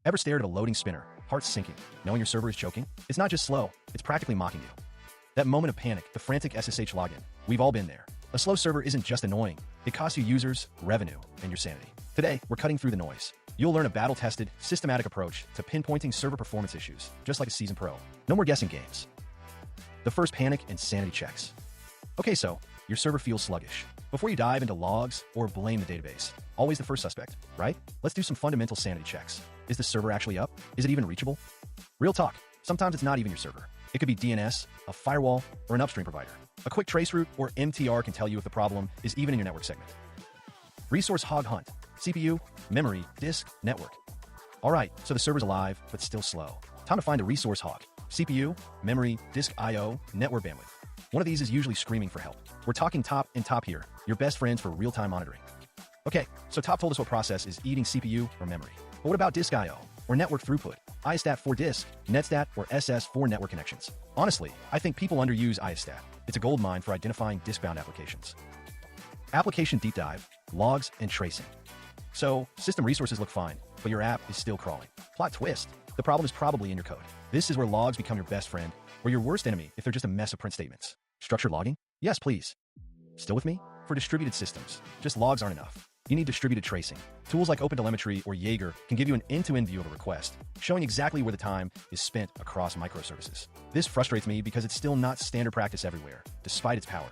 Ever stared at a loading spinner, heart sinking, knowing your server is choking? It's not just slow, it's practically mocking you. That moment of panic, the frantic SSH login, we've all been there. A slow server isn't just annoying, it costs you users, revenue, and your sanity. Today, we're cutting through the noise. You'll learn a battle-tested, systematic approach to pinpointing server performance issues, just like a seasoned pro. No more guessing games. The first panic and sanity checks. Okay, so, your server feels sluggish. Before you dive into logs or blame the database, always the first suspect, right? Let's do some fundamental sanity checks. Is the server actually up? Is it even reachable? Real talk, sometimes it's not even your server. It could be DNS, a firewall, or an upstream provider. A quick traceroute or MTR can tell you if the problem is even in your network segment. Resource hog hunt, CPU, memory, disk, network. All right, so the server's alive, but still slow. Time to find a resource hog. CPU, memory, disk I/O, network bandwidth. One of these is usually screaming for help. We're talking top and top here, your best friends for real-time monitoring. Okay, so top told us what process is eating CPU or memory. But what about disk I/O or network throughput? ISTAT for disk, netstat, or SS for network connections. Honestly, I think people underuse ISTAT. It's a goldmine for identifying disk-bound applications. Application deep dive, logs, and tracing. So, system resources look fine, but your app is still crawling. Plot twist, the problem is probably in your code. This is where logs become your best friend, or your worst enemy if they're just a mess of print statements. Structured logging? Yes, please. Still with me? For distributed systems, just logs aren't enough. You need distributed tracing. Tools like OpenTelemetry or Jaeger can give you an end-to-end view of a request, showing exactly where the time is spent across microservices. This frustrates me because it's still not standard practice everywhere, despite its power.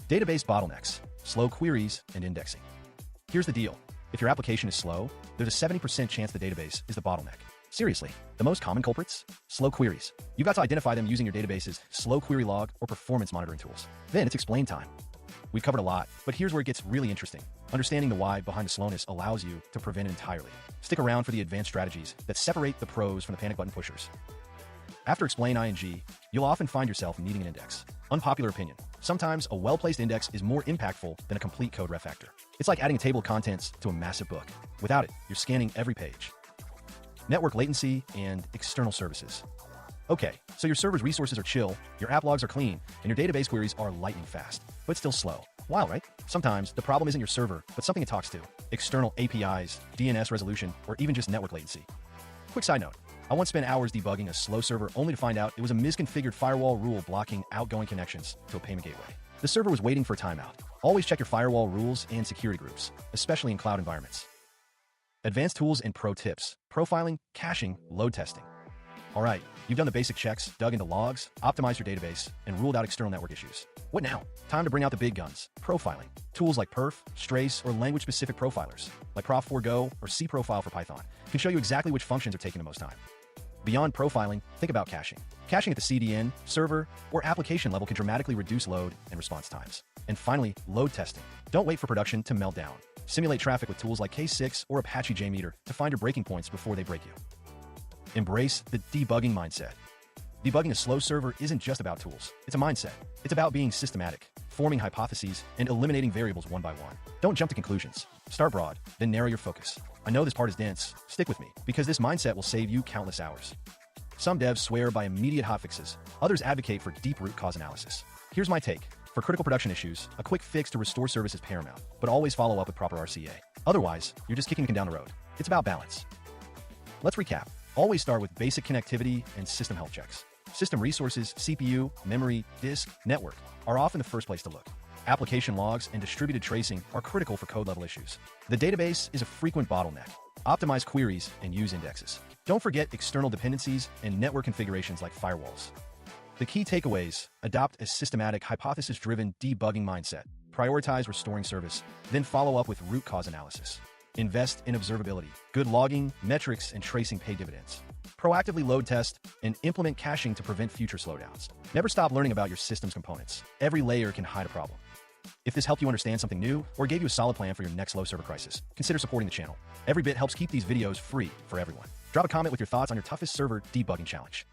Database bottlenecks, slow queries, and indexing. Here's the deal. If your application is slow, there's a 70% chance the database is the bottleneck. Seriously, the most common culprits? Slow queries. You've got to identify them using your database's slow query log or performance monitoring tools. Then it's explain time. We've covered a lot, but here's where it gets really interesting. Understanding the why behind the slowness allows you to prevent it entirely. Stick around for the advanced strategies that separate the pros from the panic button pushers. After explain ing, you'll often find yourself needing an index. Unpopular opinion. Sometimes a well-placed index is more impactful than a complete code refactor. It's like adding a table of contents to a massive book. Without it, you're scanning every page. Network latency and external services. Okay, so your server's resources are chill, your app logs are clean, and your database queries are lightning fast, but still slow. Wild, right? Sometimes the problem isn't your server, but something it talks to. External APIs, DNS resolution, or even just network latency. Quick side note. I once spent hours debugging a slow server only to find out it was a misconfigured firewall rule blocking outgoing connections to a payment gateway. The server was waiting for a timeout. Always check your firewall rules and security groups, especially in cloud environments. Advanced tools and pro tips. Profiling, caching, load testing. All right, you've done the basic checks, dug into logs, optimized your database, and ruled out external network issues. What now? Time to bring out the big guns. Profiling. Tools like perf, strace, or language-specific profilers, like prof4go or cprofile for Python, can show you exactly which functions are taking the most time. Beyond profiling, think about caching. Caching at the CDN, server, or application level can dramatically reduce load and response times. And finally, load testing. Don't wait for production to melt down. Simulate traffic with tools like K6 or Apache JMeter to find your breaking points before they break you. Embrace the debugging mindset. Debugging a slow server isn't just about tools. It's a mindset. It's about being systematic, forming hypotheses, and eliminating variables one by one. Don't jump to conclusions. Start broad, then narrow your focus. I know this part is dense. Stick with me, because this mindset will save you countless hours. Some devs swear by immediate hotfixes. Others advocate for deep root cause analysis. Here's my take. For critical production issues, a quick fix to restore service is paramount, but always follow up with proper RCA. Otherwise, you're just kicking the can down the road. It's about balance. Let's recap. Always start with basic connectivity and system health checks. System resources, CPU, memory, disk, network are often the first place to look. Application logs and distributed tracing are critical for code-level issues. The database is a frequent bottleneck. Optimize queries and use indexes. Don't forget external dependencies and network configurations like firewalls. The key takeaways: adopt a systematic, hypothesis-driven debugging mindset. Prioritize restoring service, then follow up with root cause analysis. Invest in observability. Good logging, metrics, and tracing pay dividends. Proactively load test and implement caching to prevent future slowdowns. Never stop learning about your system's components. Every layer can hide a problem. If this helped you understand something new or gave you a solid plan for your next slow server crisis, consider supporting the channel. Every bit helps keep these videos free for everyone. Drop a comment with your thoughts on your toughest server debugging challenge.